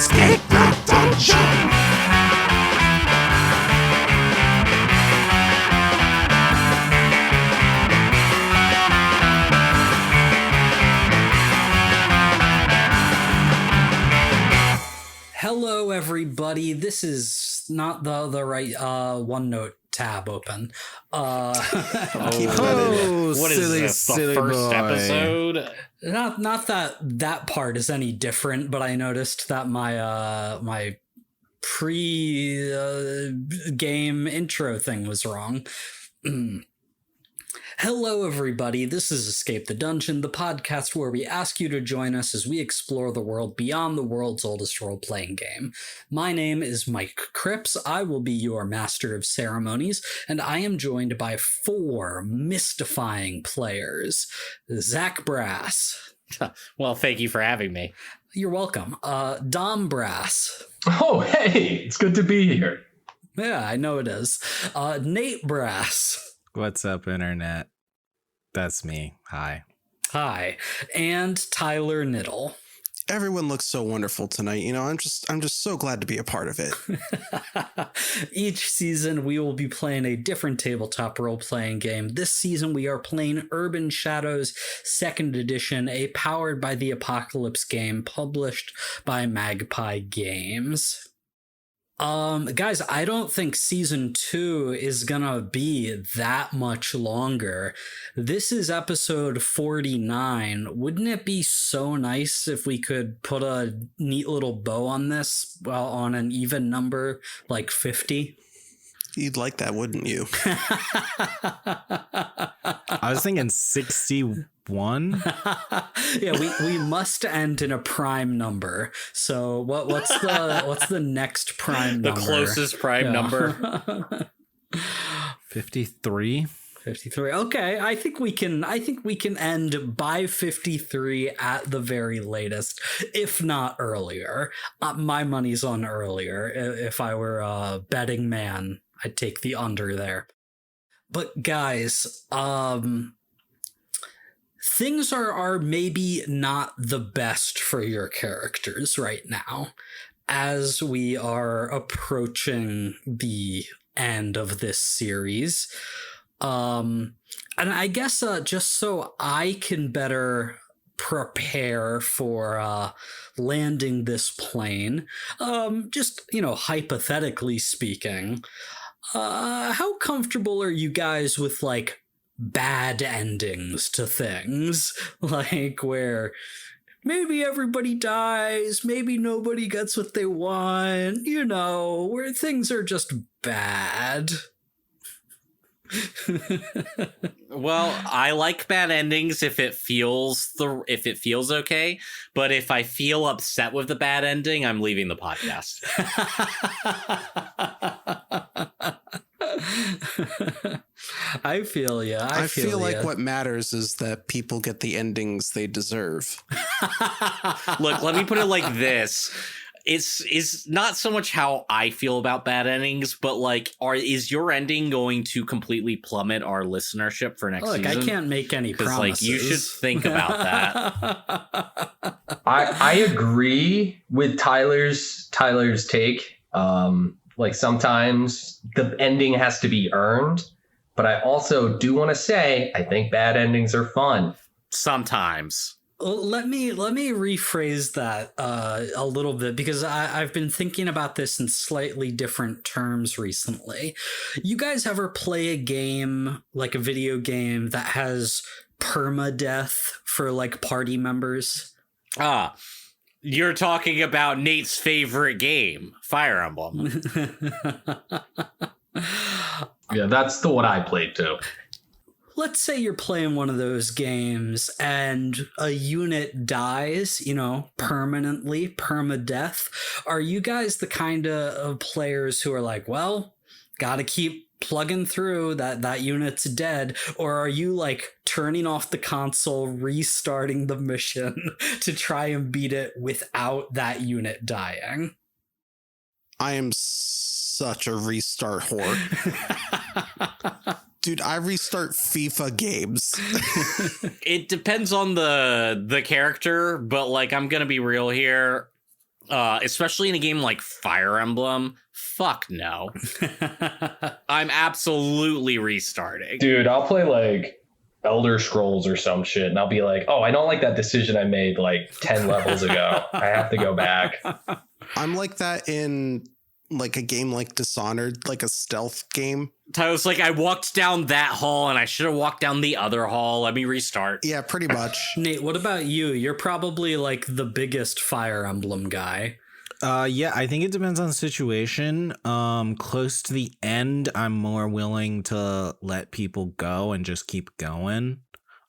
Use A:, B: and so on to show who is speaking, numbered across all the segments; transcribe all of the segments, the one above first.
A: Escape the dungeon!
B: Hello, everybody. This is not the right OneNote tab open.
C: What is this? The first episode?
B: Not that part is any different, but I noticed that my pre-game intro thing was wrong. Hello, everybody. This is Escape the Dungeon, the podcast where we ask you to join us as we explore the world beyond the world's oldest role-playing game. My name is Mike Cripps. I will be your master of ceremonies, and I am joined by 4 mystifying players. Zach Brass.
C: Well, thank you for having me.
B: You're welcome. Dom Brass.
D: Oh, hey, it's good to be here.
B: Yeah, I know it is. Nate Brass.
E: What's up, Internet? That's me. Hi.
B: Hi. And Tyler Knittle.
F: Everyone looks so wonderful tonight. You know, I'm just so glad to be a part of it.
B: Each season, we will be playing a different tabletop role-playing game. This season, we are playing Urban Shadows 2nd Edition, a Powered by the Apocalypse game published by Magpie Games. Guys, I don't think season 2 is gonna be that much longer. This is episode 49. Wouldn't it be so nice if we could put a neat little bow on this, well, on an even number like 50?
F: You'd like that, wouldn't you?
E: I was thinking 61.
B: Yeah, we must end in a prime number. So what's the next prime number?
C: The closest prime number.
E: 53.
B: 53. Okay, I think we can end by 53 at the very latest, if not earlier. My money's on earlier. If I were a betting man, I'd take the under there. But guys, things are maybe not the best for your characters right now as we are approaching the end of this series. And I guess just so I can better prepare for landing this plane, just, hypothetically speaking, how comfortable are you guys with, like, bad endings to things? Like, where maybe everybody dies, maybe nobody gets what they want, where things are just bad.
C: Well, I like bad endings if it feels okay, but if I feel upset with the bad ending, I'm leaving the podcast.
B: I feel you.
F: I feel like what matters is that people get the endings they deserve.
C: Look, let me put it like this. It's not so much how I feel about bad endings, but like, is your ending going to completely plummet our listenership for next season?
B: I can't make any promises.
C: Like, you should think about that.
D: I agree with Tyler's take. Like, sometimes the ending has to be earned, but I also do want to say I think bad endings are fun.
C: Sometimes.
B: Let me rephrase that a little bit, because I've been thinking about this in slightly different terms recently. You guys ever play a game, like a video game, that has permadeath for, like, party members?
C: You're talking about Nate's favorite game, Fire Emblem.
D: Yeah, that's the one I played too.
B: Let's say you're playing one of those games and a unit dies, permanently, permadeath. Are you guys the kind of players who are like, well, gotta keep plugging through, that unit's dead? Or are you, like, turning off the console, restarting the mission to try and beat it without that unit dying?
F: I am such a restart whore. Dude, I restart FIFA games.
C: It depends on the character, but, like, I'm gonna be real here. especially in a game like Fire Emblem. Fuck no. I'm absolutely restarting.
D: Dude, I'll play like Elder Scrolls or some shit, and I'll be like, oh, I don't like that decision I made like 10 levels ago. I have to go back.
F: I'm like that in like a game like Dishonored, like a stealth game.
C: Tyler's like, I walked down that hall and I should have walked down the other hall. Let me restart.
F: Yeah, pretty much.
B: Nate, what about you? You're probably like the biggest Fire Emblem guy.
E: Yeah, I think it depends on the situation. Close to the end, I'm more willing to let people go and just keep going.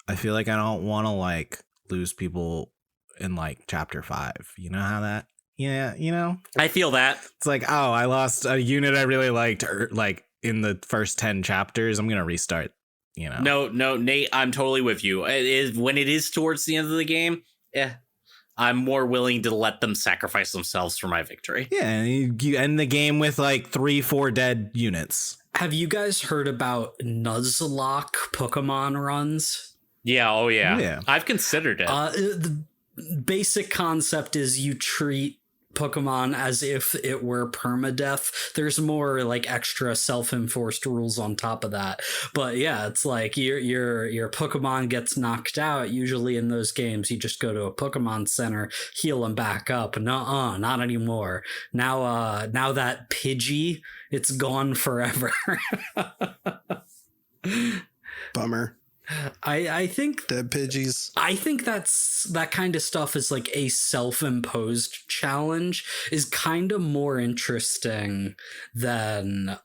E: I feel like I don't want to like lose people in like chapter 5. You know how that? Yeah, you know?
C: I feel that.
E: It's like, oh, I lost a unit I really liked like in the first 10 chapters. I'm going to restart, you know?
C: No, Nate, I'm totally with you. When it is towards the end of the game, I'm more willing to let them sacrifice themselves for my victory.
E: Yeah, and you end the game with like 3-4 dead units.
B: Have you guys heard about Nuzlocke Pokemon runs?
C: Yeah, oh yeah.
E: Oh, yeah.
C: I've considered it.
B: The basic concept is you treat Pokemon as if it were permadeath. There's more like extra self-enforced rules on top of that, but yeah, it's like your Pokemon gets knocked out. Usually in those games you just go to a Pokemon center, heal them back up. Nuh-uh, not anymore. Now that Pidgey, it's gone forever.
F: Bummer.
B: I think
F: Dead Pidgeys.
B: I think that kind of stuff is like a self-imposed challenge is kind of more interesting than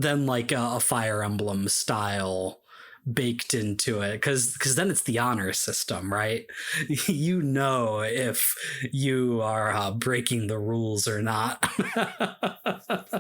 B: like a Fire Emblem style baked into it, because then it's the honor system, right? You know if you are breaking the rules or not.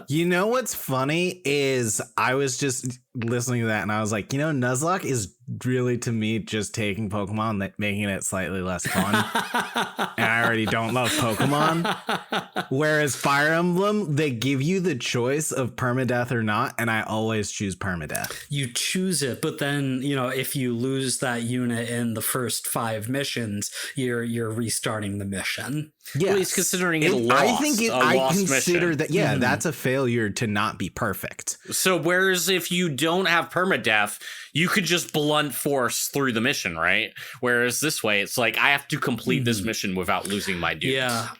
E: You know what's funny is I was just listening to that and I was like, you know, Nuzlocke is really to me just taking Pokemon and making it slightly less fun. And I already don't love Pokemon. Whereas Fire Emblem, they give you the choice of permadeath or not, and I always choose permadeath.
B: You choose it, but then, you know, if you lose that unit in the first 5 missions, you're restarting the mission.
E: Yeah,
C: Well, he's considering it a loss.
E: I consider
C: mission.
E: that. Yeah, that's a failure to not be perfect.
C: So whereas if you don't have permadeath, you could just blunt force through the mission, right? Whereas this way, it's like I have to complete this mission without losing my dudes.
B: Yeah.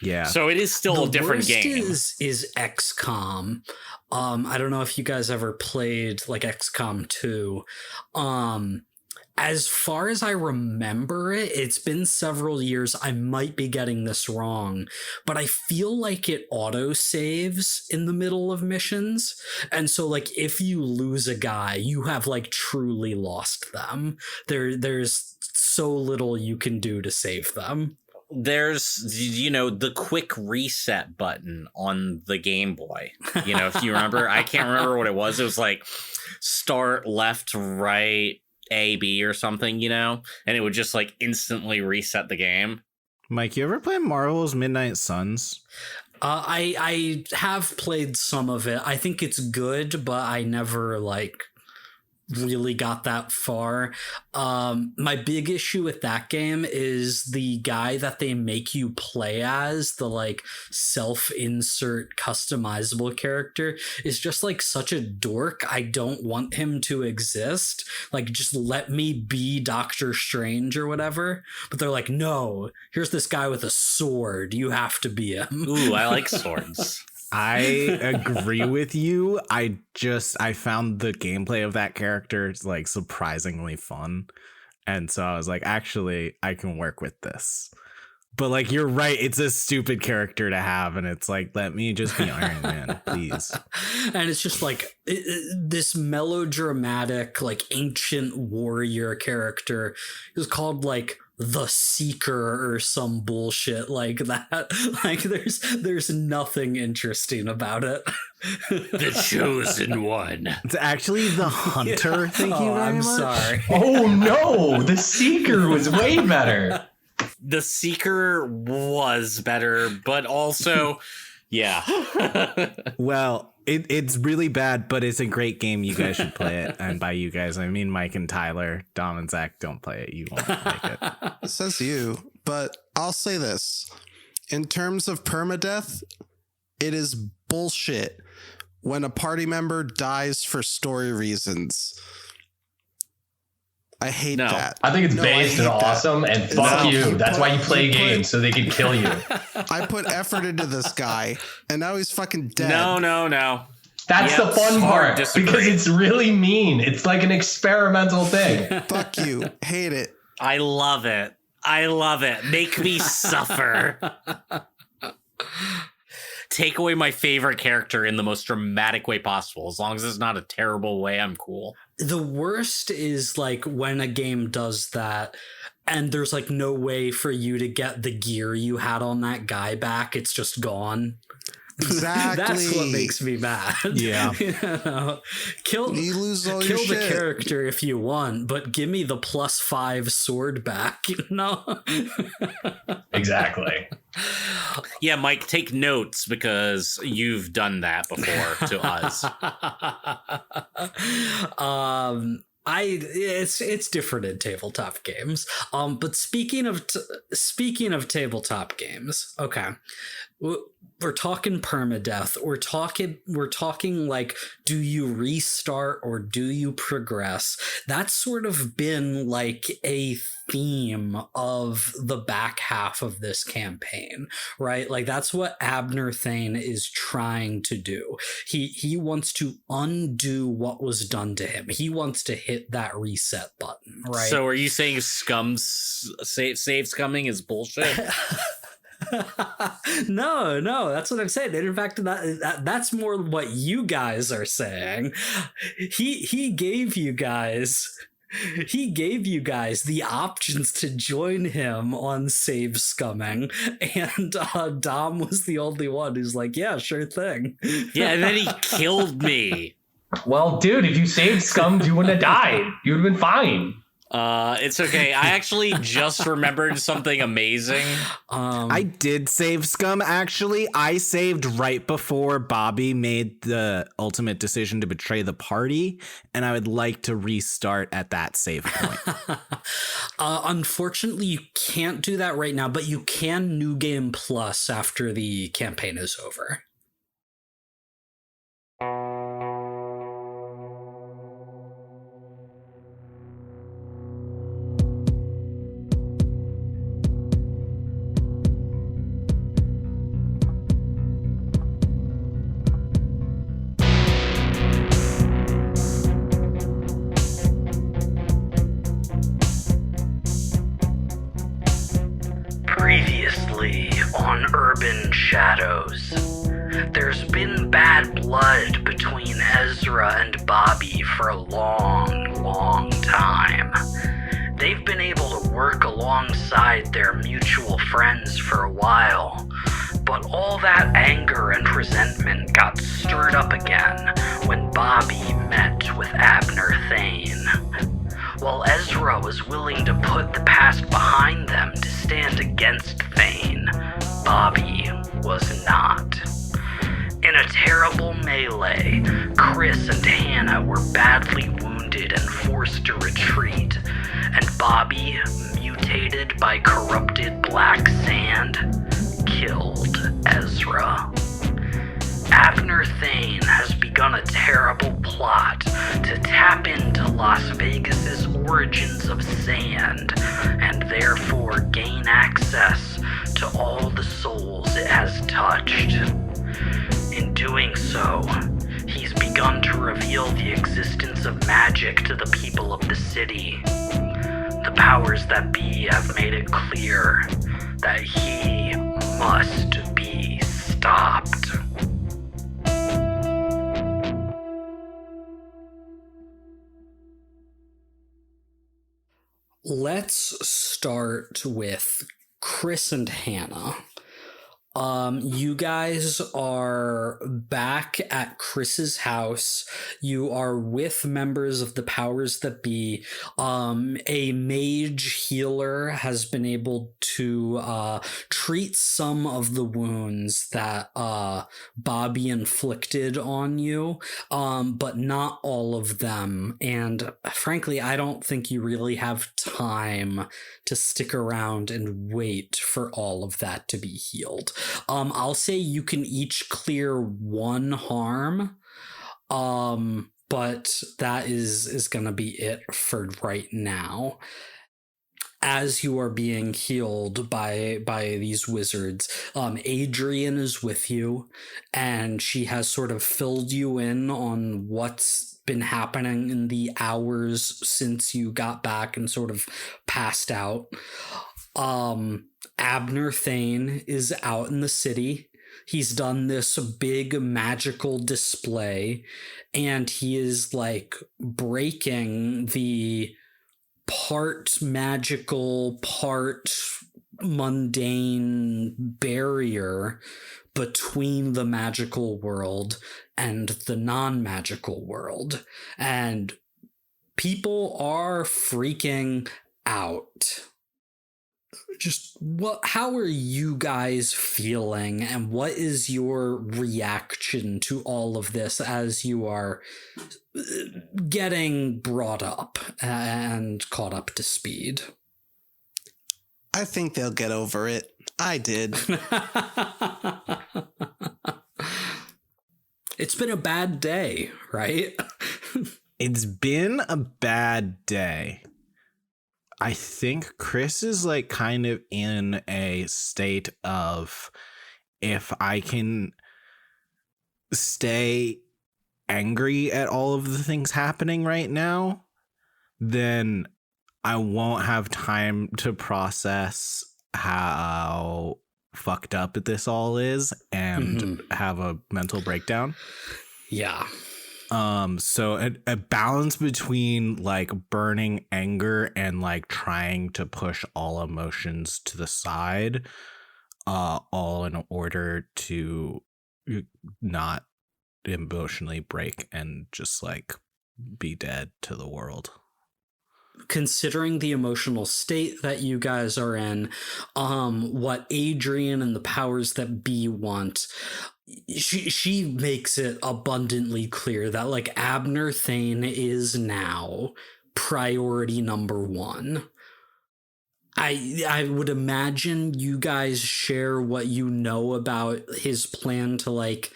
E: Yeah.
C: So it is still a different
B: worst
C: game.
B: Is XCOM. I don't know if you guys ever played like XCOM 2. As far as I remember it, it's been several years. I might be getting this wrong, but I feel like it auto saves in the middle of missions. And so like if you lose a guy, you have like truly lost them. There's so little you can do to save them.
C: There's, you know, the quick reset button on the Game Boy. You know, if you remember, I can't remember what it was. It was like start, left, right, A, B or something, you know, and it would just like instantly reset the game.
E: Mike, you ever play Marvel's Midnight Suns?
B: I have played some of it. I think it's good, but I never like really got that far. My big issue with that game is the guy that they make you play as, the like self-insert customizable character, is just like such a dork. I don't want him to exist. Like, just let me be Doctor Strange or whatever. But they're like, no, here's this guy with a sword. You have to be him.
C: Ooh, I like swords.
E: I agree with you. I found the gameplay of that character like surprisingly fun. And so I was like, actually, I can work with this. But like, you're right. It's a stupid character to have. And it's like, let me just be Iron Man, please.
B: And it's just like this melodramatic, like ancient warrior character is called like the Seeker or some bullshit like that. Like there's nothing interesting about it.
C: The chosen one.
E: It's actually the Hunter. Thank you very
B: I'm
E: much.
B: sorry.
D: Oh no, the Seeker was way better.
C: The Seeker was better, but also, yeah.
E: Well, it's really bad, but it's a great game. You guys should play it. And by you guys, I mean Mike and Tyler. Dom and Zach don't play it. You won't like it.
F: Says you. but I'll say this. In terms of permadeath, it is bullshit when a party member dies for story reasons. I hate that.
D: I think it's
F: No,
D: based and
F: hate that.
D: awesome, and fuck you. That's why you play games, so they can kill you.
F: I put effort into this guy, and now he's fucking dead.
C: No.
D: That's the fun part,
C: disagree.
D: because it's really mean. It's like an experimental thing.
F: Fuck you. Hate it.
C: I love it. Make me suffer. Take away my favorite character in the most dramatic way possible. As long as it's not a terrible way, I'm cool.
B: The worst is like when a game does that and there's like no way for you to get the gear you had on that guy back. It's just gone.
F: Exactly.
B: That's what makes me mad.
E: Yeah.
B: You
F: lose all
B: kill
F: your
B: the
F: shit.
B: character if you want, but give me the +5 sword back.
D: Exactly.
C: Yeah, Mike, take notes because you've done that before to us.
B: It's different in tabletop games. But speaking of tabletop games, okay. We're talking permadeath. We're talking like, do you restart or do you progress? That's sort of been like a theme of the back half of this campaign, right? Like that's what Abner Thane is trying to do. He wants to undo what was done to him. He wants to hit that reset button, right?
C: So are you saying save scumming is bullshit?
B: No, that's what I'm saying. And in fact, that's more what you guys are saying. He gave you guys the options to join him on save scumming, and Dom was the only one who's like, yeah, sure thing.
C: Yeah, and then he killed me.
D: Well, dude, if you saved scums, you wouldn't have died. You would have been fine.
C: It's okay. I actually just remembered something amazing.
E: I did save scum, actually. I saved right before Bobby made the ultimate decision to betray the party, and I would like to restart at that save point.
B: Unfortunately, you can't do that right now, but you can New Game Plus after the campaign is over. Previously on Urban Shadows, there's been bad blood between Ezra and Bobby for a long time. They've been able to work alongside their mutual friends for a while, but all that anger and resentment got stirred up again when Bobby met with Abner Thane. While Ezra was willing to put the past behind them to stand against Thane, Bobby was not. In a terrible melee, Chris and Hannah were badly wounded and forced to retreat, and Bobby, mutated by corrupted black sand, killed Ezra. Abner Thane has begun a terrible plot to tap into Las Vegas's origins of sand and therefore gain access to all the souls it has touched. In doing so, he's begun to reveal the existence of magic to the people of the city. The powers that be have made it clear that he must be stopped. Let's start with Chris and Hannah. You guys are back at Chris's house. You are with members of the powers that be. A mage healer has been able to treat some of the wounds that Bobby inflicted on you, but not all of them. And frankly, I don't think you really have time to stick around and wait for all of that to be healed. I'll say you can each clear one harm, but that is gonna be it for right now. As you are being healed by these wizards, Adrian is with you, and she has sort of filled you in on what's been happening in the hours since you got back and sort of passed out. Abner Thane is out in the city. He's done this big magical display, and he is like breaking the part magical, part mundane barrier between the magical world and the non-magical world. And people are freaking out. Just how are you guys feeling, and what is your reaction to all of this as you are getting brought up and caught up to speed?
F: I think they'll get over it. I did.
B: It's been a bad day, right?
E: It's been a bad day. I think Chris is like kind of in a state of, if I can stay angry at all of the things happening right now, then I won't have time to process how fucked up this all is and have a mental breakdown.
B: Yeah.
E: So a balance between like burning anger and like trying to push all emotions to the side, all in order to not emotionally break and just like be dead to the world.
B: Considering the emotional state that you guys are in, what Adrian and the powers that be want, she makes it abundantly clear that like Abner Thane is now priority number one. I would imagine you guys share what you know about his plan to like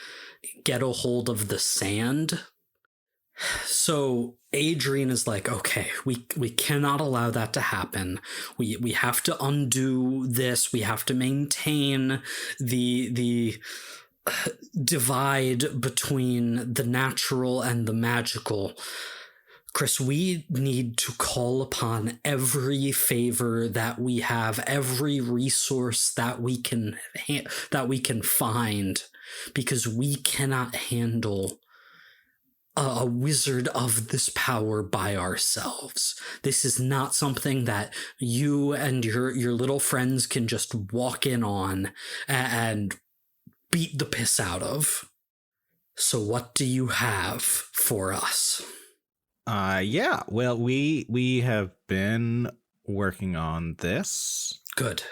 B: get a hold of the sand. So Adrian is like, okay, we cannot allow that to happen. We have to undo this. We have to maintain the divide between the natural and the magical. Chris, we need to call upon every favor that we have, every resource that we can find, because we cannot handle a wizard of this power by ourselves. This is not something that you and your little friends can just walk in on and beat the piss out of. So what do you have for us?
E: Yeah, well, we have been working on this.
B: Good.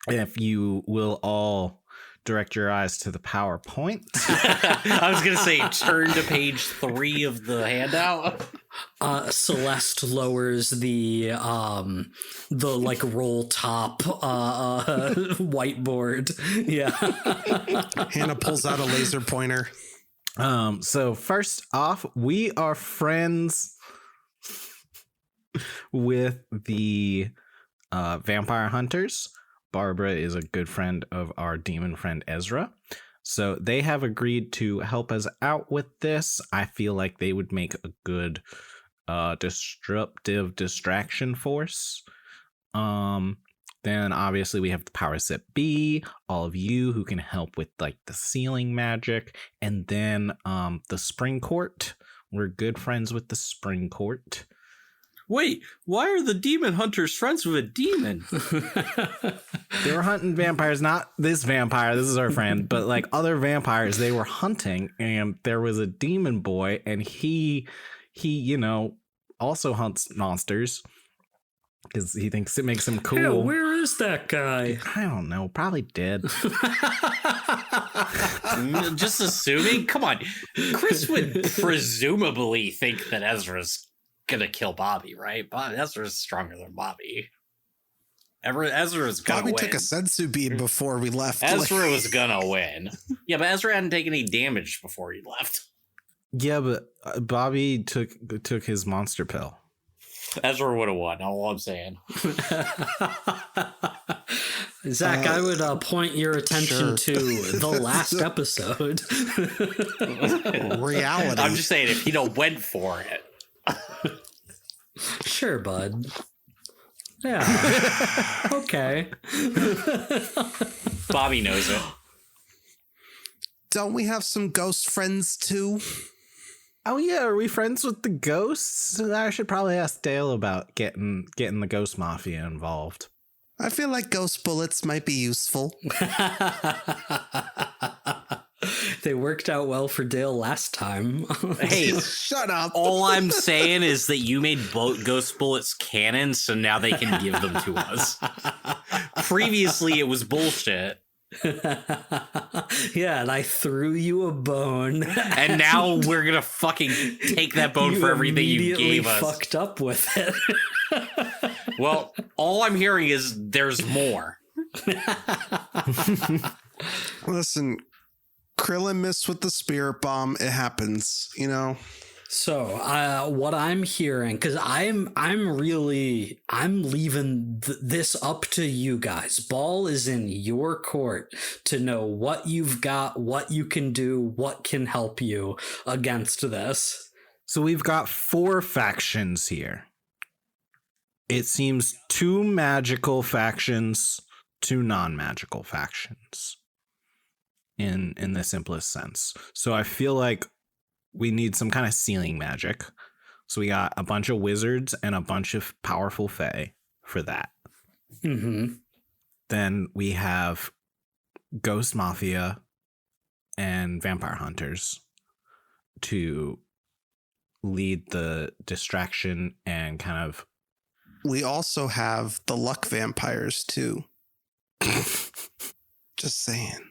E: If you will all direct your eyes to the PowerPoint.
C: I was gonna say, turn to page 3 of the handout.
B: Celeste lowers the like roll top whiteboard. Yeah.
F: Hannah pulls out a laser pointer.
E: So first off, we are friends with the vampire hunters. Barbara is a good friend of our demon friend Ezra. So they have agreed to help us out with this. I feel like they would make a good disruptive distraction force. Then obviously we have the powers that be, all of you who can help with like the sealing magic, and then the spring court. We're good friends with the spring court.
C: Wait, why are the demon hunters friends with a demon?
E: They were hunting vampires, not this vampire. This is our friend, but like other vampires they were hunting, and there was a demon boy, and he also hunts monsters because he thinks it makes him cool.
B: Yeah, where is that guy?
E: I don't know. Probably dead.
C: Just assuming? Come on. Chris would presumably think that Ezra's gonna kill Bobby, right? Ezra's stronger than Bobby. Ezra's gonna
F: Bobby
C: win.
F: took a sensu bead before we left.
C: Ezra was gonna win. Yeah, but Ezra hadn't taken any damage before he left.
E: Yeah, but Bobby took his monster pill.
C: Ezra would have won. All I'm saying.
B: Zach, I would point your attention to the last episode.
F: Reality.
C: I'm just saying, if he went for it.
B: Sure, bud. Yeah. Okay.
C: Bobby knows it.
F: Don't we have some ghost friends too?
E: Oh yeah, are we friends with the ghosts? I should probably ask Dale about getting the ghost mafia involved.
F: I feel like ghost bullets might be useful.
B: They worked out well for Dale last time.
C: Hey,
F: Shut up.
C: all I'm saying is that you made ghost bullets canon, so now they can give them to us. Previously, it was bullshit.
B: Yeah, and I threw you a bone.
C: And now we're gonna fucking take that bone for everything you
B: immediately
C: gave us.
B: fucked up with it.
C: Well, all I'm hearing is there's more.
F: Listen, Krillin missed with the spirit bomb. It happens, you know.
B: So, what I'm hearing, because I'm leaving this up to you guys. Ball is in your court to know what you've got, what you can do, what can help you against this.
E: So we've got 4 factions here. It seems 2 magical factions, 2 non-magical factions. In the simplest sense. So I feel like we need some kind of ceiling magic. So we got a bunch of wizards and a bunch of powerful fae for that.
B: Mm-hmm.
E: Then we have ghost mafia and vampire hunters to lead the distraction and kind of.
F: We also have the luck vampires too. Just saying.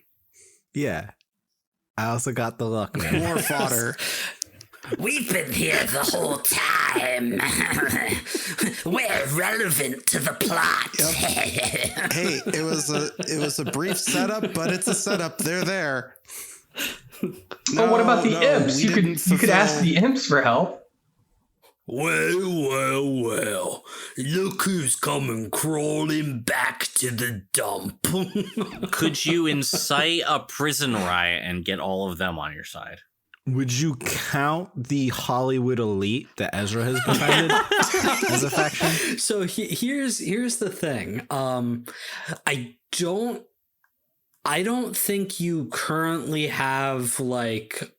E: Yeah. I also got the luck, man.
F: More fodder.
A: We've been here the whole time. We're relevant to the plot.
F: Hey, it was a brief setup, but it's a setup. They're there.
D: But what about the imps? You could ask the imps for help.
B: Well. Look who's coming crawling back to the dump.
C: Could you incite a prison riot and get all of them on your side?
E: Would you count the Hollywood elite that Ezra has befriended as a faction?
B: So here's the thing. I don't think you currently have like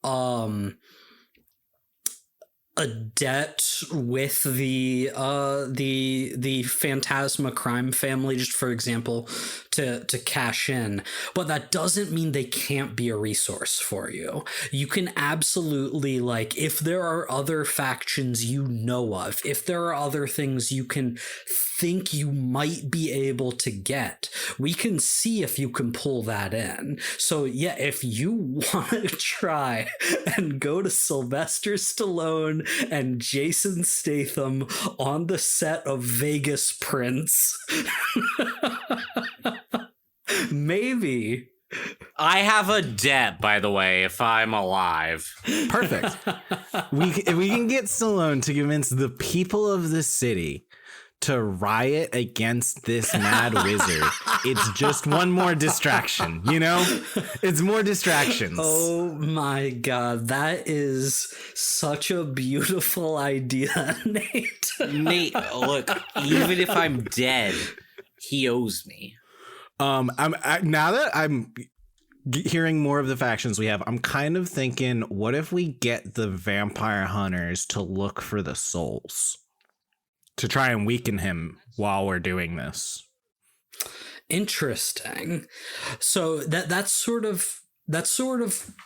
B: a debt with the Phantasma crime family, just for example, to cash in. But that doesn't mean they can't be a resource for you. You can absolutely, like, if there are other factions you know of, if there are other things you can think you might be able to get, we can see if you can pull that in. So yeah, if you want to try and go to Sylvester Stallone and Jason Statham on the set of Vegas Prince, maybe.
C: I have a debt, by the way, if I'm alive.
E: Perfect. If we can get Stallone to convince the people of the city to riot against this mad wizard, it's just one more distraction, you know? It's more distractions.
B: Oh my god, that is such a beautiful idea, Nate.
C: Nate, look, even if I'm dead, he owes me.
E: Now that I'm hearing more of the factions we have, I'm kind of thinking, what if we get the vampire hunters to look for the souls? to try and weaken him while we're doing this.
B: Interesting. So that's sort of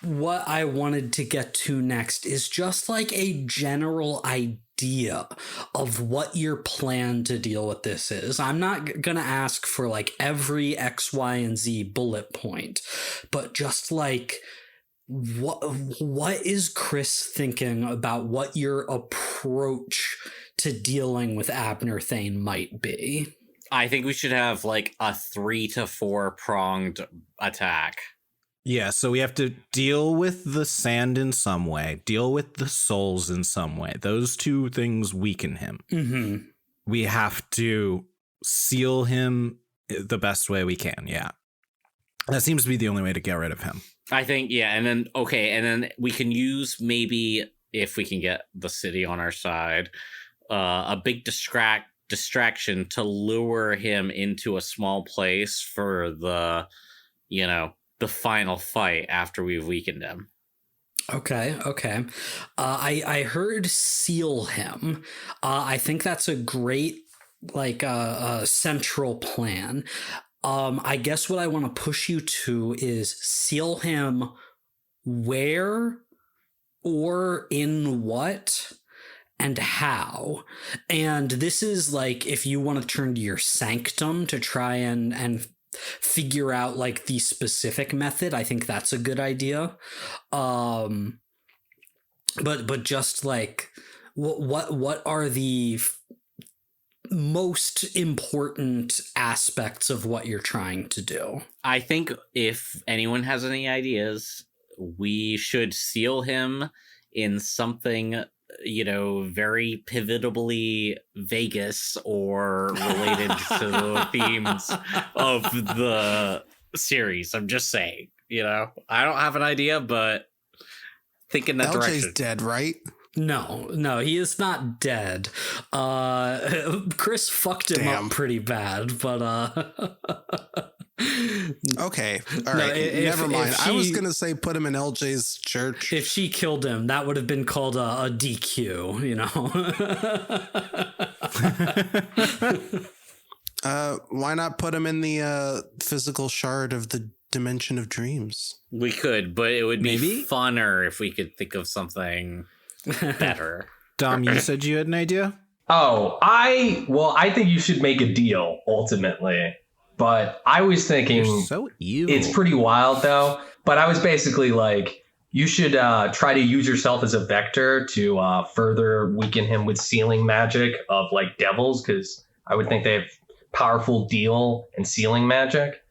B: what I wanted to get to next, is just like a general idea of what your plan to deal with this is. I'm not gonna ask for like every X, Y, and Z bullet point, but just like what is Chris thinking about what your approach to dealing with Abner Thane might be?
C: I think we should have like a 3 to 4 pronged attack.
E: Yeah, so we have to deal with the sand in some way, deal with the souls in some way. Those two things weaken him.
B: Mm-hmm.
E: We have to seal him the best way we can. Yeah. That seems to be the only way to get rid of him.
C: I think, yeah. And then we can use, maybe if we can get the city on our side, a big distraction to lure him into a small place for the final fight after we've weakened him.
B: Okay. I heard seal him. I think that's a great central plan. I guess what I want to push you to is seal him where or in what and how. And this is like, if you want to turn to your sanctum to try and figure out like the specific method, I think that's a good idea. But just like what are the most important aspects of what you're trying to do?
C: I think if anyone has any ideas, we should seal him in something, very pivotably Vegas or related to the themes of the series. I'm just saying, I don't have an idea, but think in that direction.
F: LJ's dead, right?
B: No, he is not dead. Chris fucked him up pretty bad, but
F: okay, all right, never mind. I was gonna say put him in LJ's church.
B: If she killed him, that would have been called a DQ,
F: Why not put him in the physical shard of the dimension of dreams?
C: We could, but it would be funner if we could think of something better.
E: Dom, you said you had an idea?
D: Oh, I think you should make a deal ultimately. But I was thinking,
E: You're so evil.
D: It's pretty wild though. But I was basically like, you should try to use yourself as a vector to further weaken him with sealing magic of like devils, because I would think they have powerful deal and sealing magic.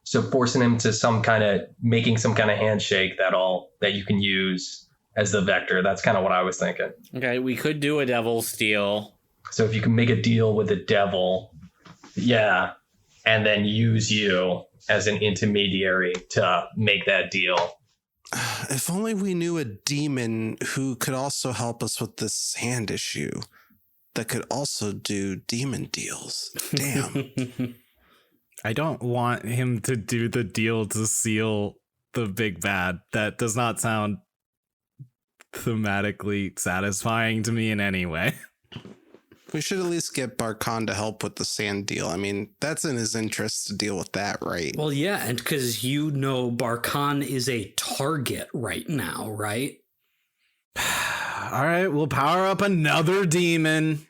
D: So forcing him to making some kind of handshake that you can use as the vector. That's kind of what I was thinking.
C: Okay, we could do a devil's deal. So
D: if you can make a deal with the devil, yeah, and then use you as an intermediary to make that deal.
F: If only we knew a demon who could also help us with this hand issue, that could also do demon deals. Damn.
E: I don't want him to do the deal to seal the big bad. That does not sound thematically satisfying to me in any way.
F: We should at least get Barkhan to help with the sand deal. I mean, that's in his interest to deal with that, right?
B: Well, yeah, and because Barkhan is a target right now, right?
E: All right, we'll power up another demon.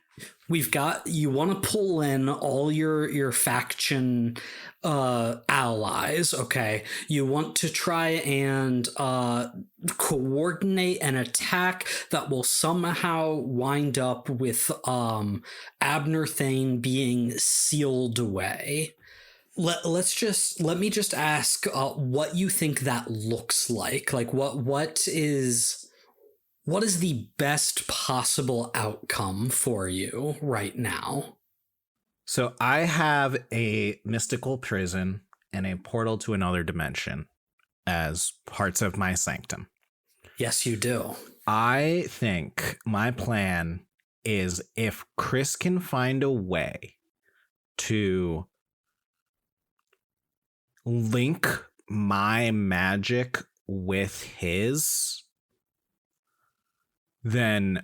B: You want to pull in all your faction allies, okay? You want to try and coordinate an attack that will somehow wind up with Abner Thane being sealed away. Let me just ask what you think that looks like. Like what is the best possible outcome for you right now?
E: So I have a mystical prison and a portal to another dimension as parts of my sanctum.
B: Yes, you do.
E: I think my plan is, if Chris can find a way to link my magic with his, then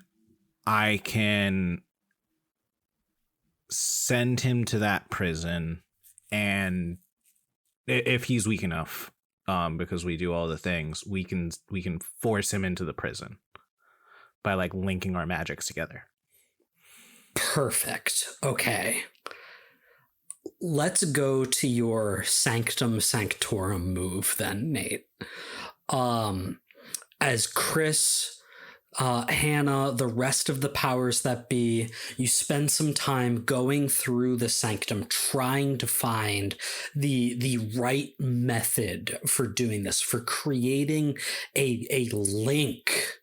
E: I can send him to that prison, and if he's weak enough, because we do all the things, we can force him into the prison by like linking our magics together.
B: Perfect. Okay. Let's go to your Sanctum Sanctorum move then, Nate. As Chris, Hannah, the rest of the powers that be, you spend some time going through the sanctum, trying to find the right method for doing this, for creating a link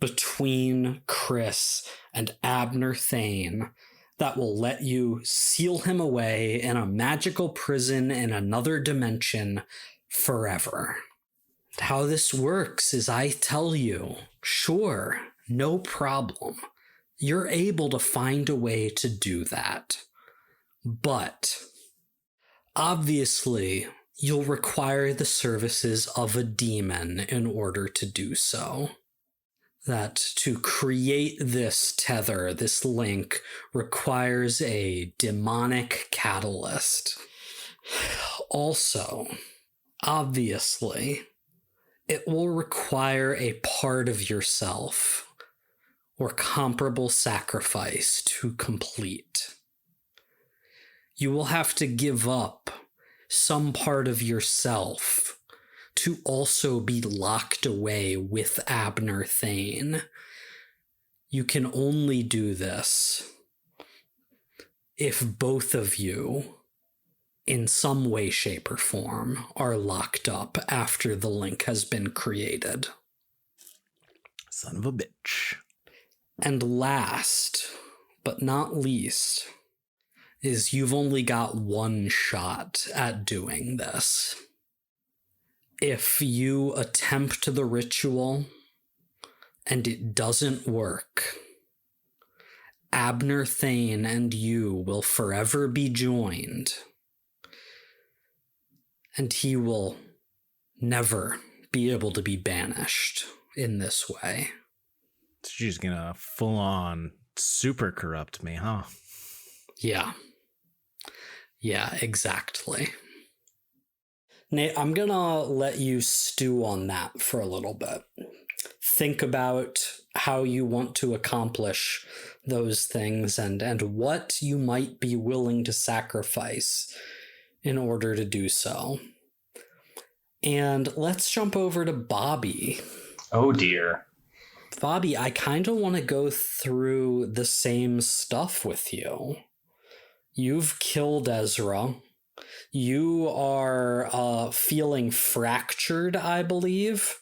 B: between Chris and Abner Thane that will let you seal him away in a magical prison in another dimension forever. How this works is I tell you, sure, no problem. You're able to find a way to do that. But obviously, you'll require the services of a demon in order to do so. That to create this tether, this link, requires a demonic catalyst. Also, obviously, it will require a part of yourself or comparable sacrifice to complete. You will have to give up some part of yourself to also be locked away with Abner Thane. You can only do this if both of you, in some way, shape, or form, are locked up after the link has been created.
E: Son of a bitch.
B: And last, but not least, is you've only got one shot at doing this. If you attempt the ritual and it doesn't work, Abner Thane and you will forever be joined, and he will never be able to be banished in this way.
E: She's gonna full on super corrupt me, huh?
B: Yeah. Yeah, exactly. Nate, I'm gonna let you stew on that for a little bit. Think about how you want to accomplish those things and what you might be willing to sacrifice in order to do so. And let's jump over to Bobby.
D: Oh dear.
B: Bobby, I kind of want to go through the same stuff with you. You've killed Ezra. You are feeling fractured, I believe.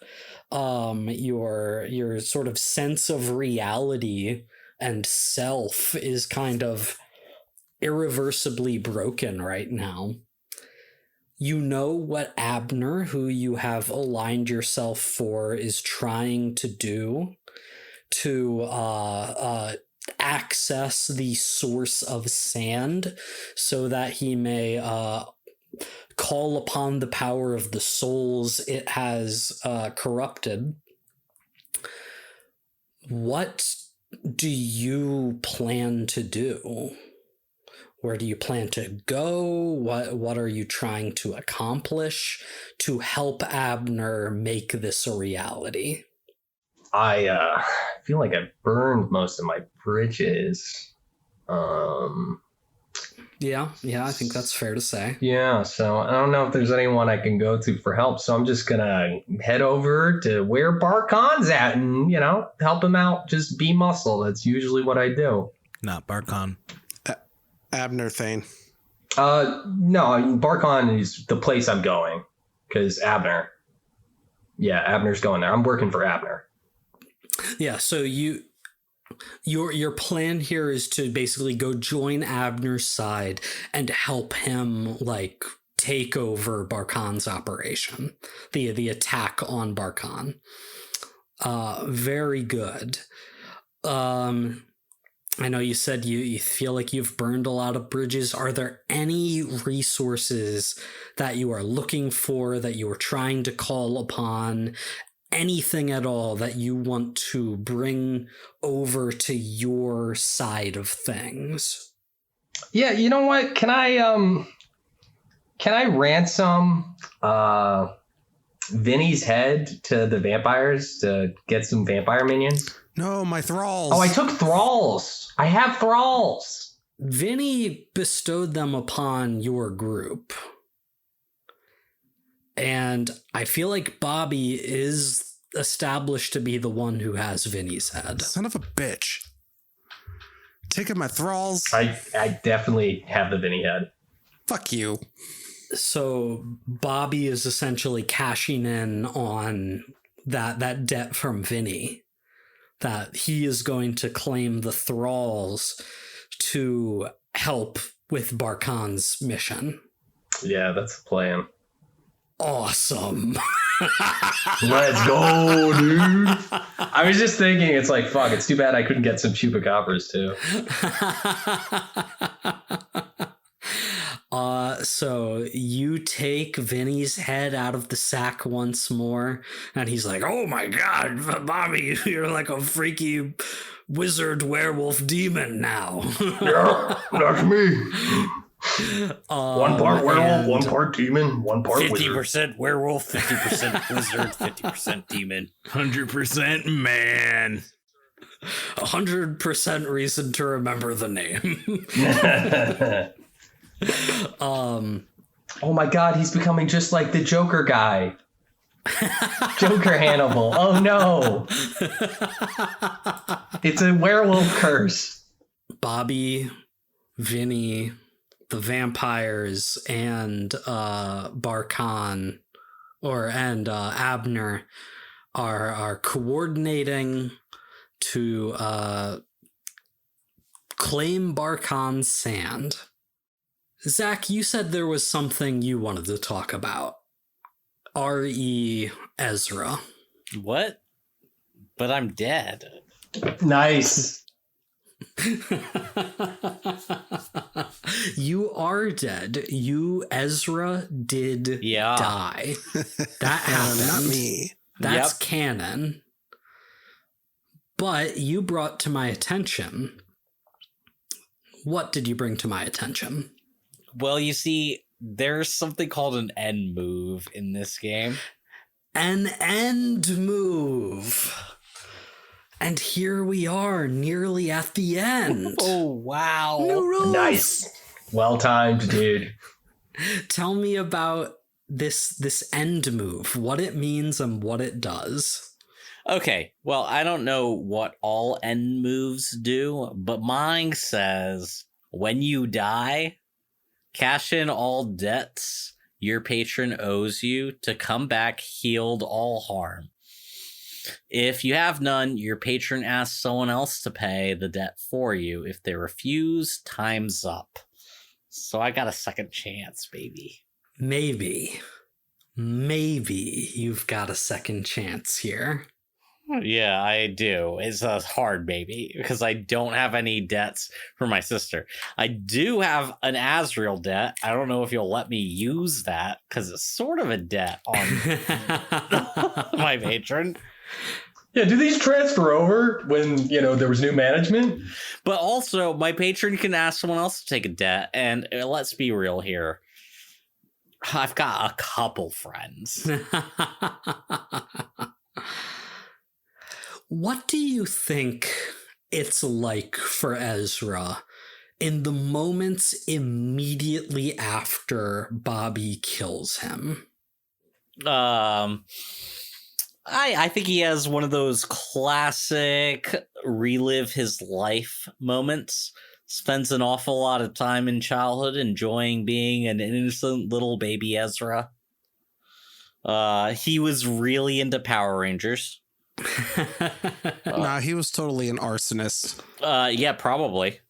B: Your sort of sense of reality and self is kind of irreversibly broken right now. You know what Abner, who you have aligned yourself for, is trying to do to access the source of sand so that he may call upon the power of the souls it has corrupted. What do you plan to do? Where do you plan to go? What are you trying to accomplish to help Abner make this a reality?
D: I feel like I burned most of my bridges.
B: Yeah, I think that's fair to say.
D: Yeah, so I don't know if there's anyone I can go to for help, so I'm just gonna head over to where Barkhan's at and, help him out. Just be muscle. That's usually what I do.
E: Not Barkhan.
F: Abner Thane.
D: No, Barkhan is the place I'm going, because Abner's going there. I'm working for Abner.
B: Yeah, so your plan here is to basically go join Abner's side and help him take over Barkhan's operation, the attack on Barkhan. Very good. I know you said you feel like you've burned a lot of bridges. Are there any resources that you are looking for, that you are trying to call upon? Anything at all that you want to bring over to your side of things?
D: Yeah, you know what? Can I ransom Vinny's head to the vampires to get some vampire minions?
F: No, my thralls.
D: Oh, I took thralls. I have thralls.
B: Vinny bestowed them upon your group. And I feel like Bobby is established to be the one who has Vinny's head.
F: Son of a bitch. Taking my thralls.
D: I definitely have the Vinny head.
F: Fuck you.
B: So Bobby is essentially cashing in on that debt from Vinny, that he is going to claim the thralls to help with Barkhan's mission.
D: Yeah, that's the plan.
B: Awesome.
D: Let's go, dude. I was just thinking, it's like, fuck, it's too bad I couldn't get some chupacabras too.
B: So you take Vinny's head out of the sack once more, and he's like, "Oh my god, Bobby, you're like a freaky wizard werewolf demon now."
D: Yeah, that's me. One part werewolf, one part demon, one part
C: 50% werewolf, 50% wizard, 50% demon.
E: 100% man.
B: 100% reason to remember the name.
D: wizard. Oh my god, he's becoming just like the Joker guy. Joker Hannibal. Oh no. It's a werewolf curse.
B: Bobby, Vinny, the vampires, and Barkhan and Abner are coordinating to claim Barkhan's sand. Zach, you said there was something you wanted to talk about. R.E. Ezra.
C: What? But I'm dead.
D: Nice.
B: You are dead. You, Ezra, did die. That happened.
F: Not me.
B: That's canon. But you brought to my attention. What did you bring to my attention?
C: Well, you see, there's something called an end move in this game.
B: An end move. And here we are, nearly at the end.
C: Oh, wow.
B: New rules.
D: Nice. Well timed, dude.
B: Tell me about this end move, what it means and what it does.
C: Okay, well, I don't know what all end moves do, but mine says when you die, cash in all debts your patron owes you to come back healed all harm. If you have none, your patron asks someone else to pay the debt for you. If they refuse, time's up. So I got a second chance, baby.
B: Maybe you've got a second chance here.
C: Yeah, I do. It's a hard baby because I don't have any debts for my sister. I do have an Azrael debt. I don't know if you'll let me use that because it's sort of a debt on my patron.
D: Yeah, do these transfer over when, there was new management?
C: But also, my patron can ask someone else to take a debt. And let's be real here. I've got a couple friends.
B: What do you think it's like for Ezra in the moments immediately after Bobby kills him?
C: I think he has one of those classic relive his life moments. Spends an awful lot of time in childhood enjoying being an innocent little baby Ezra. He was really into Power Rangers.
F: Nah, he was totally an arsonist.
C: Yeah, probably.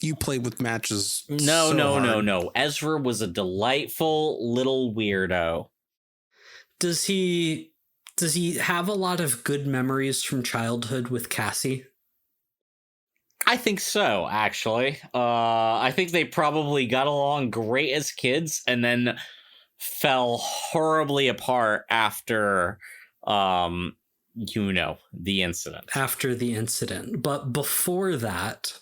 F: You played with matches.
C: No. Ezra was a delightful little weirdo.
B: Does he have a lot of good memories from childhood with Cassie?
C: I think so, actually. I think they probably got along great as kids and then fell horribly apart after the incident.
B: After the incident. But before that,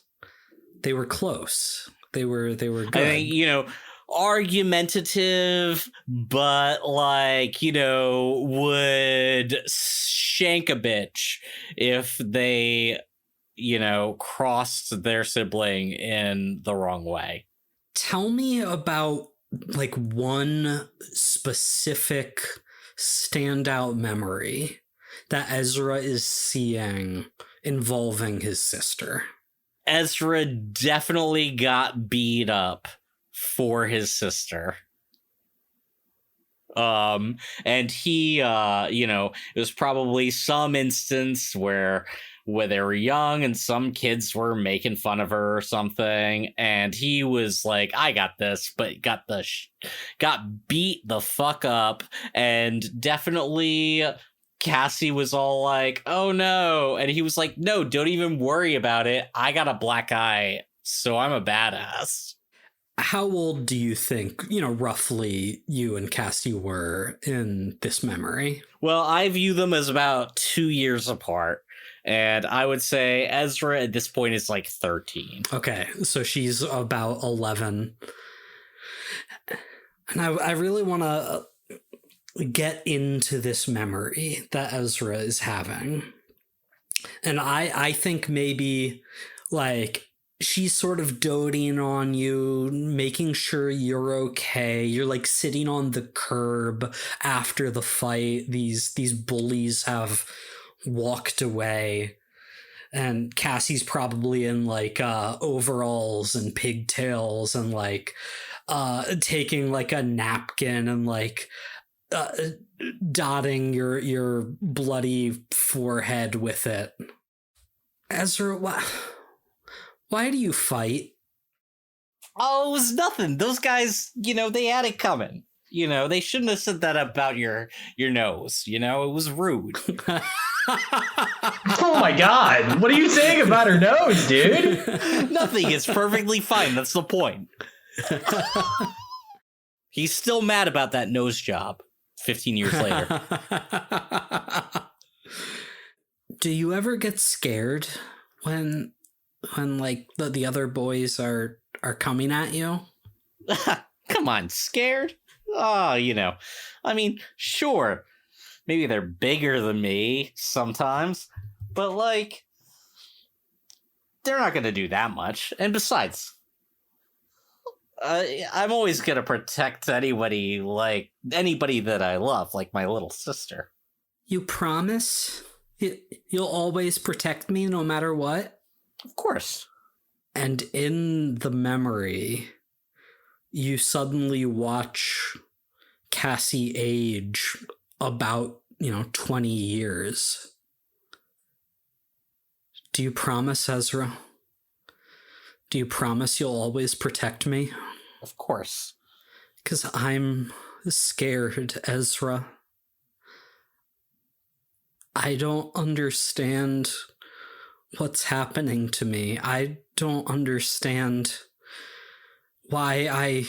B: They were close. They were good.
C: I think, argumentative, but would shank a bitch if they, crossed their sibling in the wrong way.
B: Tell me about one specific standout memory that Ezra is seeing involving his sister.
C: Ezra definitely got beat up for his sister. And he, it was probably some instance where they were young and some kids were making fun of her or something, and he was like, I got this, but got beat the fuck up. And definitely Cassie was all like, oh no, and he was like, no, don't even worry about it, I got a black eye, so I'm a badass.
B: How old do you think, roughly you and Cassie were in this memory?
C: Well, I view them as about 2 years apart. And I would say Ezra at this point is 13.
B: Okay, so she's about 11. And I really want to get into this memory that Ezra is having. And I think maybe she's sort of doting on you, making sure you're okay. You're sitting on the curb after the fight. These bullies have walked away, and Cassie's probably in overalls and pigtails and taking a napkin and dotting your bloody forehead with it. Ezra, why do you fight?
C: Oh, it was nothing. Those guys, they had it coming. They shouldn't have said that about your nose. It was rude.
D: Oh my god, what are you saying about her nose, dude?
C: Nothing. It's perfectly fine. That's the point. He's still mad about that nose job 15 years later.
B: Do you ever get scared when the other boys are coming at you?
C: Come on, scared? Oh, I mean, sure. Maybe they're bigger than me sometimes, but they're not going to do that much. And besides, I'm always going to protect anybody that I love, like my little sister.
B: You promise? You'll always protect me no matter what?
C: Of course.
B: And in the memory, you suddenly watch Cassie age about 20 years. Do you promise, Ezra? Do you promise you'll always protect me?
C: Of course.
B: 'Cause I'm scared, Ezra. I don't understand what's happening to me. I don't understand why I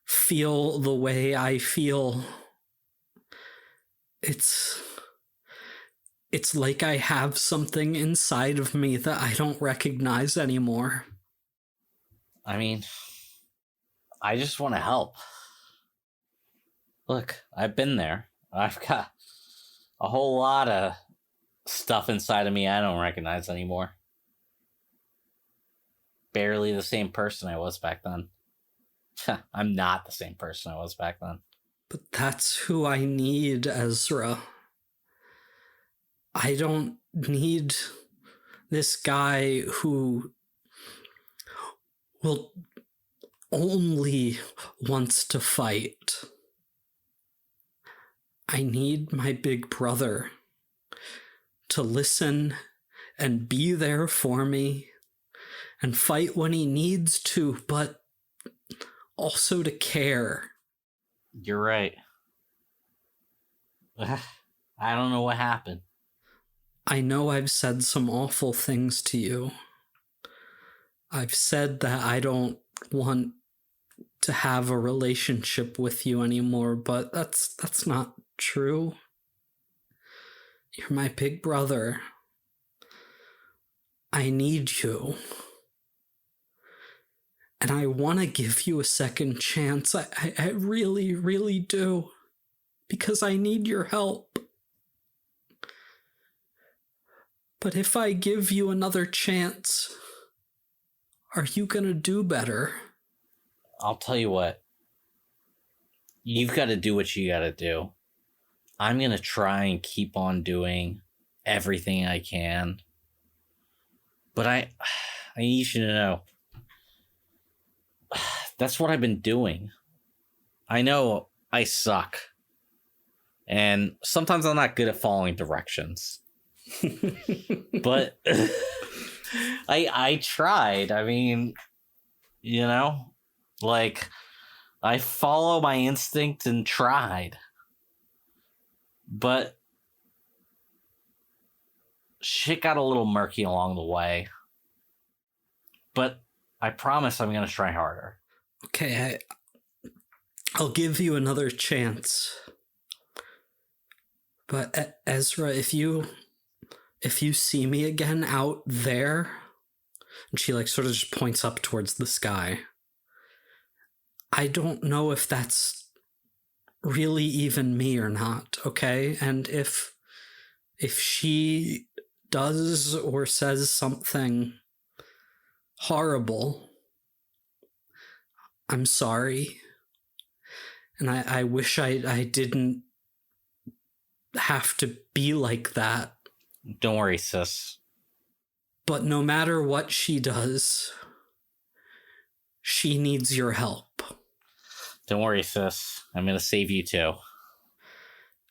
B: feel the way I feel. It's like I have something inside of me that I don't recognize anymore.
C: I mean, I just want to help. Look, I've been there. I've got a whole lot of stuff inside of me I don't recognize anymore. Barely the same person I was back then. I'm not the same person I was back then.
B: But that's who I need, Ezra. I don't need this guy who will only wants to fight. I need my big brother to listen and be there for me and fight when he needs to, but also to care.
C: You're right. I don't know what happened.
B: I know I've said some awful things to you. I've said that I don't want to have a relationship with you anymore, but that's not true. You're my big brother. I need you. And I want to give you a second chance. I really, really do. Because I need your help. But if I give you another chance, are you gonna do better?
C: I'll tell you what. You've got to do what you got to do. I'm going to try and keep on doing everything I can. But I need you to know. That's what I've been doing. I know I suck. And sometimes I'm not good at following directions. But I tried. I mean, like I follow my instinct and tried. But shit got a little murky along the way. But I promise I'm going to try harder.
B: Okay, I'll give you another chance. But Ezra, if you see me again out there, and she like sort of just points up towards the sky, I don't know if that's really even me or not, okay? And if she does or says something horrible, I'm sorry. And I wish I didn't have to be like that.
C: Don't worry, sis.
B: But no matter what she does, she needs your help.
C: Don't worry, sis. I'm going to save you too.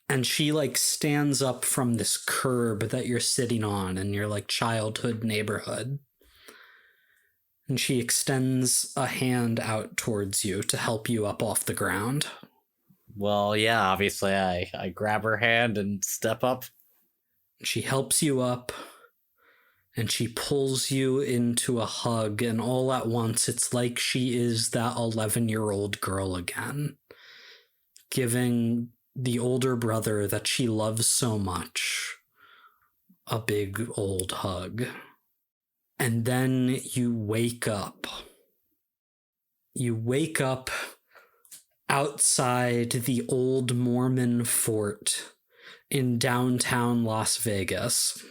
B: And she like stands up from this curb that you're sitting on in your like childhood neighborhood. And she extends a hand out towards you to help you up off the ground.
C: Well, yeah, obviously I grab her hand and step up.
B: She helps you up, and she pulls you into a hug, and all at once it's like she is that 11-year-old girl again, giving the older brother that she loves so much a big old hug. And then you wake up. You wake up outside the old Mormon fort in downtown Las Vegas,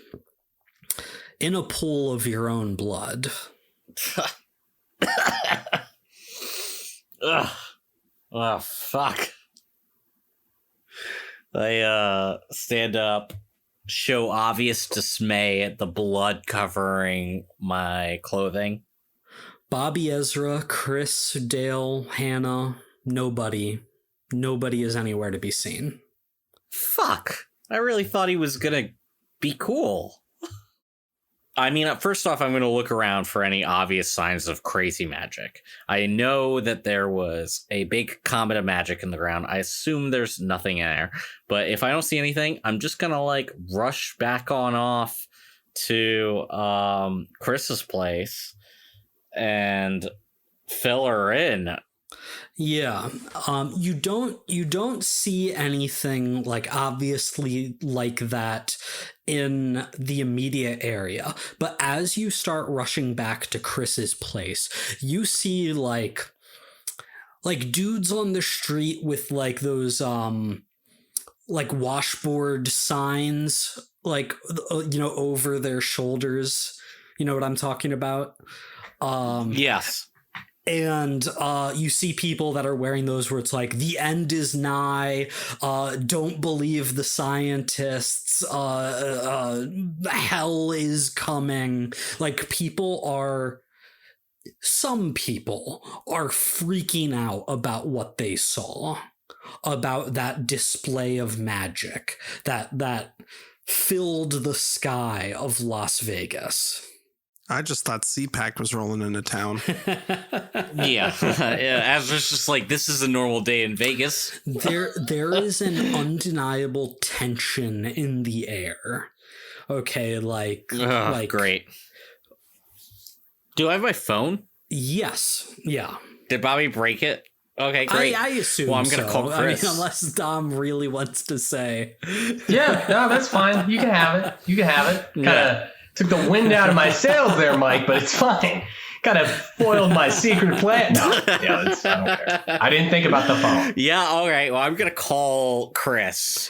B: in a pool of your own blood.
C: Ugh. Oh, fuck. I stand up, show obvious dismay at the blood covering my clothing.
B: Bobby, Ezra, Chris, Dale, Hannah, nobody is anywhere to be seen.
C: Fuck. I really thought he was gonna be cool. I mean, first off, I'm going to look around for any obvious signs of crazy magic. I know that there was a big comet of magic in the ground. I assume there's nothing in there. But if I don't see anything, I'm just going to like rush back on off to Chris's place and fill her in.
B: Yeah, you don't see anything like obviously like that in the immediate area, but as you start rushing back to Chris's place, you see like dudes on the street with like those like washboard signs like over their shoulders. You know what I'm talking about?
C: Yes.
B: And you see people that are wearing those where it's like, the end is nigh, don't believe the scientists, hell is coming. Like some people are freaking out about what they saw, about that display of magic that filled the sky of Las Vegas.
F: I just thought CPAC was rolling into town.
C: Yeah. As it's just like, this is a normal day in Vegas.
B: There is an undeniable tension in the air. Okay, like
C: great. Do I have my phone?
B: Yes. Yeah.
C: Did Bobby break it? Okay, great.
B: I assume.
C: Well, I'm gonna call Chris.
B: I mean, unless Dom really wants to say.
D: Yeah, no, that's fine. You can have it. Kind of took the wind out of my sails there, Mike, but it's fine. Gotta foil my secret plan. No, yeah, I don't care. I didn't think about the phone.
C: Yeah, all right. Well, I'm gonna call Chris.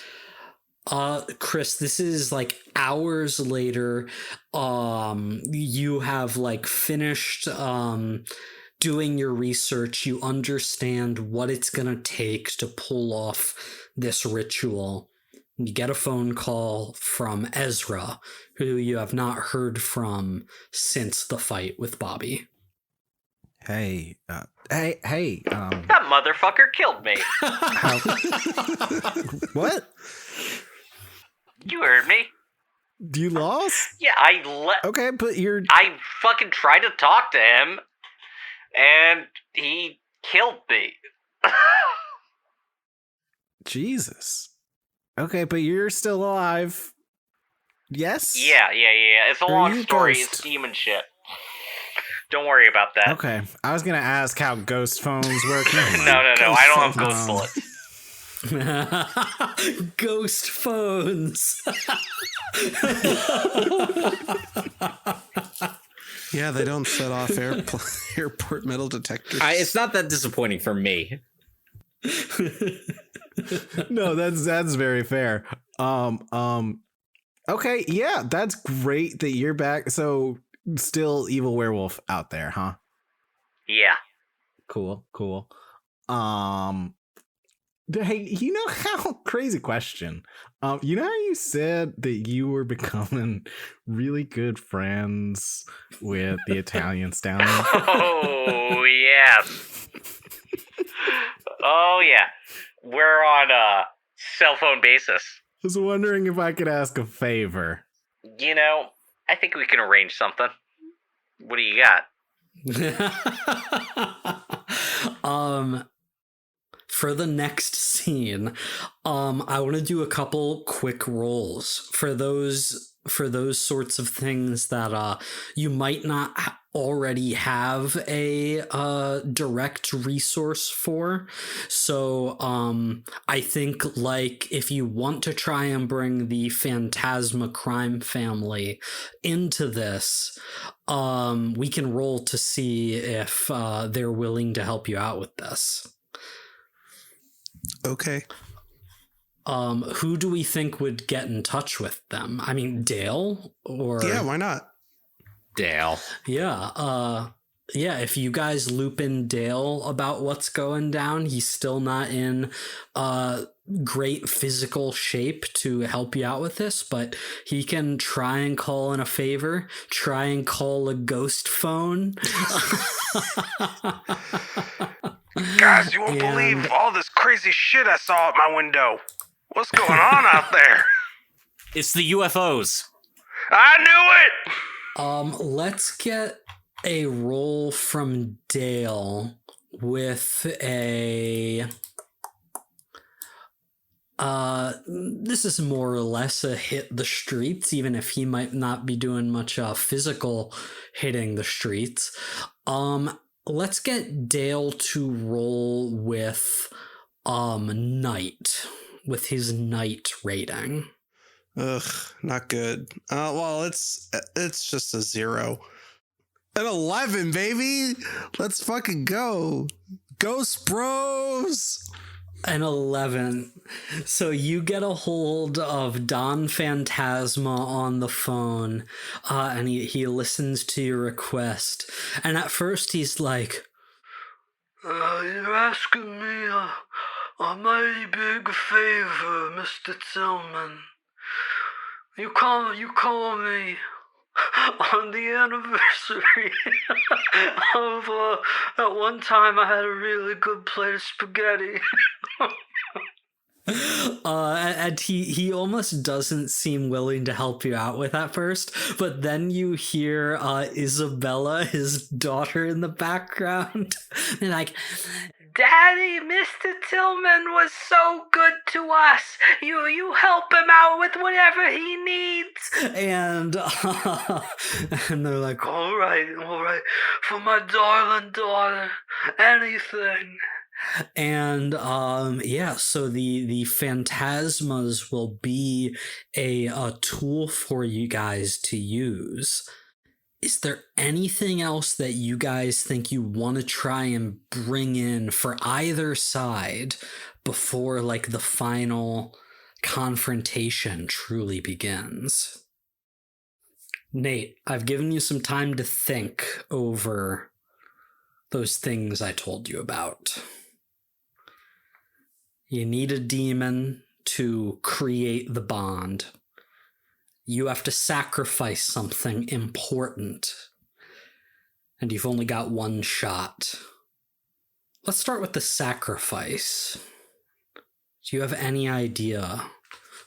B: Chris, this is like hours later. You have like finished doing your research. You understand what it's gonna take to pull off this ritual. You get a phone call from Ezra, who you have not heard from since the fight with Bobby.
E: Hey,
G: That motherfucker killed me.
E: what?
G: You heard me.
E: You lost?
G: Yeah,
E: Okay, but
G: I fucking tried to talk to him, and he killed me.
E: Jesus. Okay, but you're still alive. Yes?
G: Yeah. It's a
E: Are
G: long
E: you
G: story.
E: ghost?
G: It's demon shit. Don't worry about that.
E: Okay. I was gonna ask how ghost phones work.
G: No. I don't have ghost bullets.
B: Ghost phones.
F: Yeah, they don't set off airport metal detectors.
C: It's not that disappointing for me.
E: No, that's very fair. Okay, yeah, that's great that you're back. So still evil werewolf out there, huh?
G: Yeah.
E: Cool. Hey, you know how crazy question. You know how you said that you were becoming really good friends with the Italian stallion?
G: Oh, yeah. Oh, yeah. We're on a cell phone basis.
E: I was wondering if I could ask a favor.
G: You know, I think we can arrange something. What do you got?
B: For the next scene, I want to do a couple quick rolls for those sorts of things that you might not already have a direct resource for. So I think like if you want to try and bring the Phantasma crime family into this, we can roll to see if they're willing to help you out with this.
F: Okay.
B: Who do we think would get in touch with them? I mean, Dale or
F: Yeah, why not?
C: Dale.
B: yeah, if you guys loop in Dale about what's going down, he's still not in great physical shape to help you out with this, but he can try and call in a favor, try and call a ghost phone.
H: Guys, you won't believe all this crazy shit I saw out my window. What's going on out there?
C: It's the UFOs.
H: I knew it!
B: Let's get a roll from Dale with a this is more or less a hit the streets, even if he might not be doing much physical hitting the streets. Let's get Dale to roll with night, with his night rating.
F: Ugh, not good. Well, it's just a 0. An 11, baby. Let's fucking go. Ghost Bros.
B: An 11. So you get a hold of Don Phantasma on the phone, and he listens to your request. And at first he's like, you're asking me a mighty big favor, Mr. Tillman. You call me on the anniversary of at one time I had a really good plate of spaghetti. And he almost doesn't seem willing to help you out with at first, but then you hear Isabella, his daughter, in the background, and like, Daddy, Mr. Tillman was so good to us. You help him out with whatever he needs. And they're like, all right, for my darling daughter, anything. And so the phantasmas will be a tool for you guys to use. Is there anything else that you guys think you want to try and bring in for either side before like the final confrontation truly begins? Nate, I've given you some time to think over those things I told you about. You need a demon to create the bond. You have to sacrifice something important, and you've only got one shot. Let's start with the sacrifice. Do you have any idea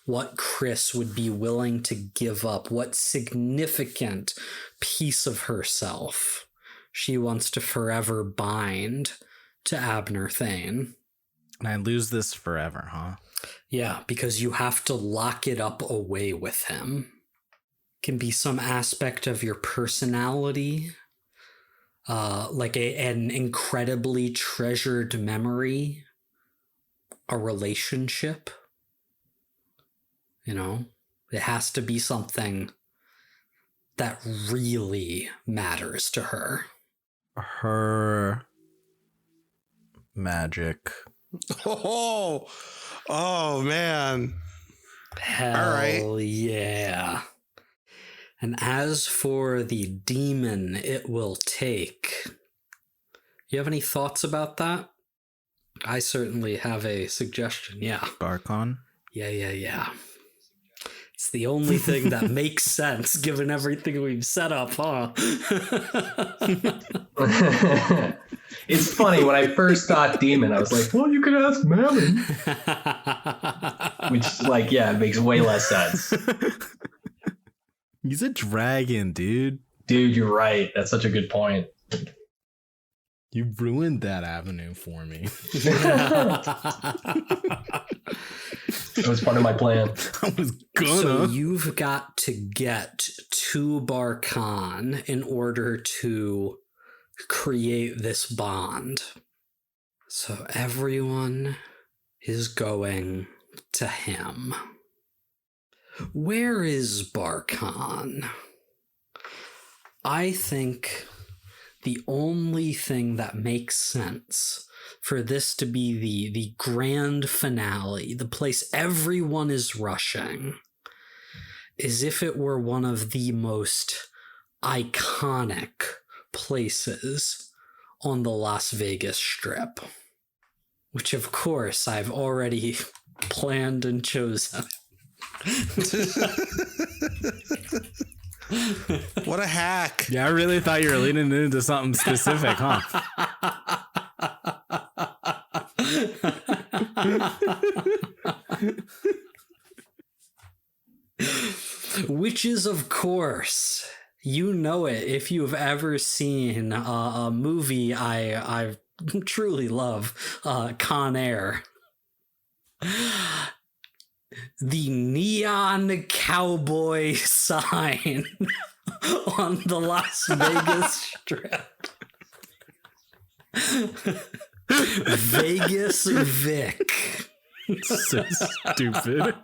B: what Chris would be willing to give up? What significant piece of herself she wants to forever bind to Abner Thane?
E: And I lose this forever, huh?
B: Yeah, because you have to lock it up away with him. Can be some aspect of your personality, like an incredibly treasured memory, a relationship. You know, it has to be something that really matters to her.
E: Her magic.
F: Oh man.
B: Hell
F: All right.
B: Yeah. And as for the demon it will take, you have any thoughts about that? I certainly have a suggestion, yeah.
E: Barkon?
B: Yeah. It's the only thing that makes sense given everything we've set up, huh?
D: It's funny, when I first thought demon, I was like, well, you could ask Mammon. Which, like, yeah, it makes way less sense.
E: He's a dragon, dude.
D: Dude, you're right. That's such a good point.
E: You ruined that avenue for me.
D: That was part of my plan.
E: I was gonna.
B: So you've got to get to Barkhan in order to create this bond. So everyone is going to him. Where is Barkhan? I think the only thing that makes sense for this to be the grand finale, the place everyone is rushing, is if it were one of the most iconic places on the Las Vegas Strip, which of course I've already planned and chosen.
F: What a hack.
E: Yeah, I really thought you were leaning into something specific, huh?
B: Which is, of course, you know it if you've ever seen a movie I truly love, Con Air. The neon cowboy sign on the Las Vegas Strip. Vegas Vic.
E: So stupid.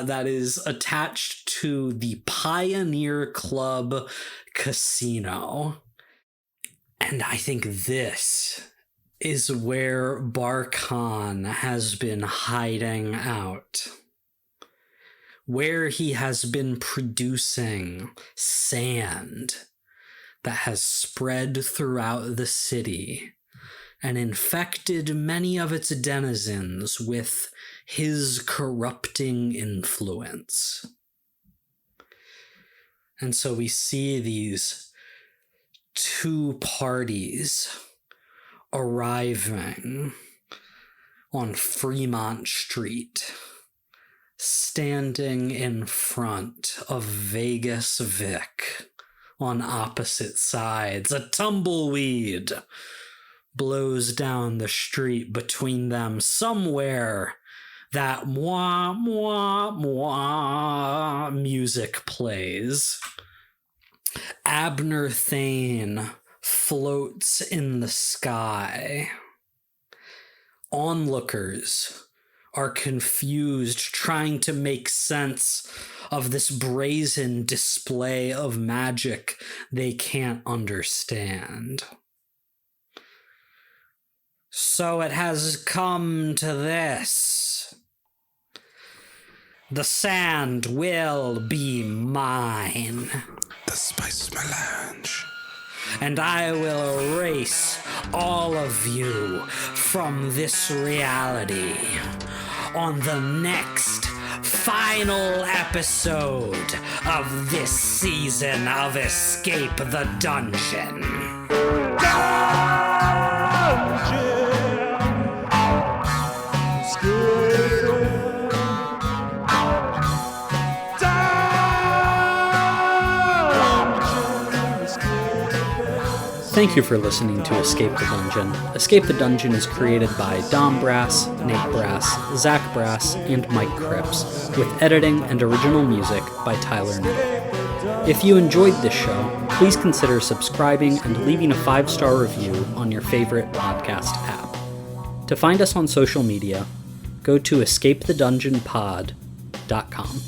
B: That is attached to the Pioneer Club Casino. And I think this is where Barkhan has been hiding out. Where he has been producing sand that has spread throughout the city and infected many of its denizens with his corrupting influence. And so we see these two parties arriving on Fremont Street, standing in front of Vegas Vic on opposite sides. A tumbleweed blows down the street between them. Somewhere that mwah, mwah, mwah music plays. Abner Thane floats in the sky. Onlookers are confused, trying to make sense of this brazen display of magic they can't understand. So it has come to this. The sand will be mine.
F: The Spice Melange.
B: And I will erase all of you from this reality on the next final episode of this season of Escape the Dungeon.
I: Thank you for listening to Escape the Dungeon. Escape the Dungeon is created by Dom Brass, Nate Brass, Zach Brass, and Mike Cripps, with editing and original music by Tyler Knittle. If you enjoyed this show, please consider subscribing and leaving a 5-star review on your favorite podcast app. To find us on social media, go to escapethedungeonpod.com.